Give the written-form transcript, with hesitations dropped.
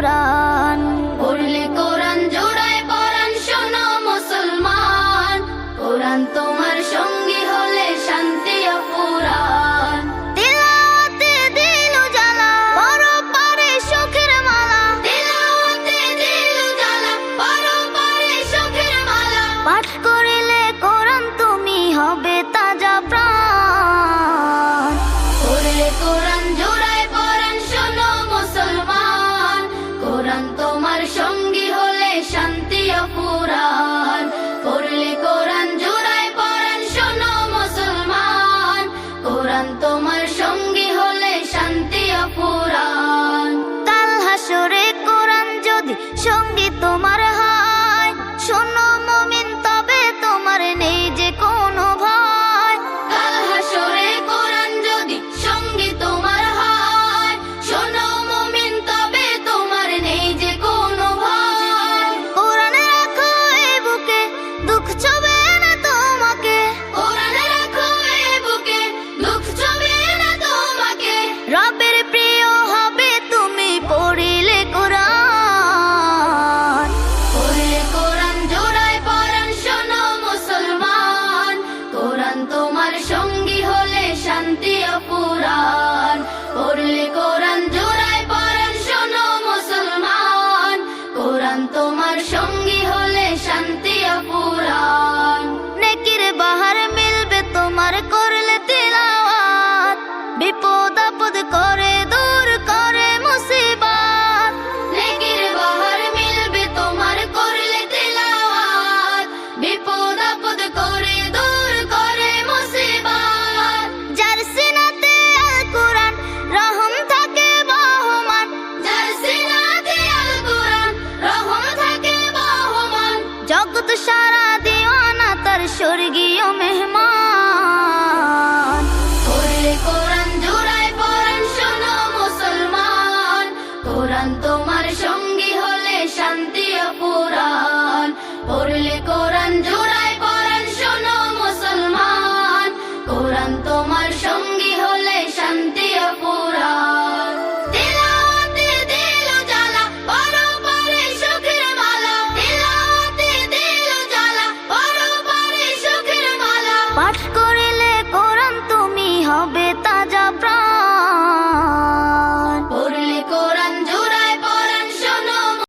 কোরআন। পড়লে কোরআন জোড়ায় পরাণ, শোনো মুসলমান, কোরআন তোমার সঙ্গী হলে শান্তি অফুরান। তিলাওয়াতে দিল জ্বালা, পরপারে সুখের মালা। তিলাওয়াতে দিল জ্বালা, পরপারে সুখের মালা। পাঠ করিলে কোরআন তুমি হবে তাজা প্রাণ। পড়লে কোরআন জোড়ায় পরাণ, শোনো মুসলমান, কোরআন তোমার সঙ্গী হলে শান্তি অফুরান। পড়লে কোরআন জোড়ায় পরাণ, শোনো মুসলমান, কোরআন তোমার সঙ্গী হলে শান্তি অফুরান। কাল হাসরে কোরআন যদি সঙ্গী তোমার হয়, শোনো মুমিন তবে তোমার নেই যে কোনো ভয়। কাল হাসরে কোরআন যদি সঙ্গী তোমার হয়, শোনো মুমিন তবে তোমার নেই যে কোনো ভয়। কোরআন রাখো এই বুকে, দুঃখ ছবে না তোমাকে। কোরআন রাখো এই বুকে, দুঃখ ছবে না তোমাকে। রবের প্রিয় হবে তুমি পড়িলে কোরআন। পড়লে কোরআন জোড়ায় পরাণ, শোনো মুসলমান, কোরআন তোমার সঙ্গী হলে শান্তি অফুরান। পড়লে কোরআন জোড়ায় পরাণ, শোনো মুসলমান, কোরআন তোমার সঙ্গী হলে শান্তি অফুরান। নেকির বাহার মিলবে তোমার করলে তিলাওয়াত, বিপদ আপদ করে দূর করে মুসিবত। নেকির বাহার মিলবে তোমার করলে তিলাওয়াত, বিপদ আপদ করে দূর করে মুসিবত। যার সিনাতে আল কোরআন রহম থাকে বহমান। যার সিনাতে আল কোরআন রহম থাকে বহমান। জগৎ সারা দিওয়ানা তার স্বর্গীয় মেহমান। পড়লে কোরআন জোড়ায় পরাণ, শোনো মুসলমান, কোরআন তোমার সঙ্গী হলে শান্তি অফুরান। পড়লে কোরআন জোড়ায় পরাণ, শোনো মুসলমান, কোরআন তোমার সঙ্গী হলে শান্তি অফুরান। তিলাওয়াতে দিল জ্বালা, পরপারে সুখের মালা। তিলাওয়াতে দিল জ্বালা, পরপারে সুখের মালা। পাঠ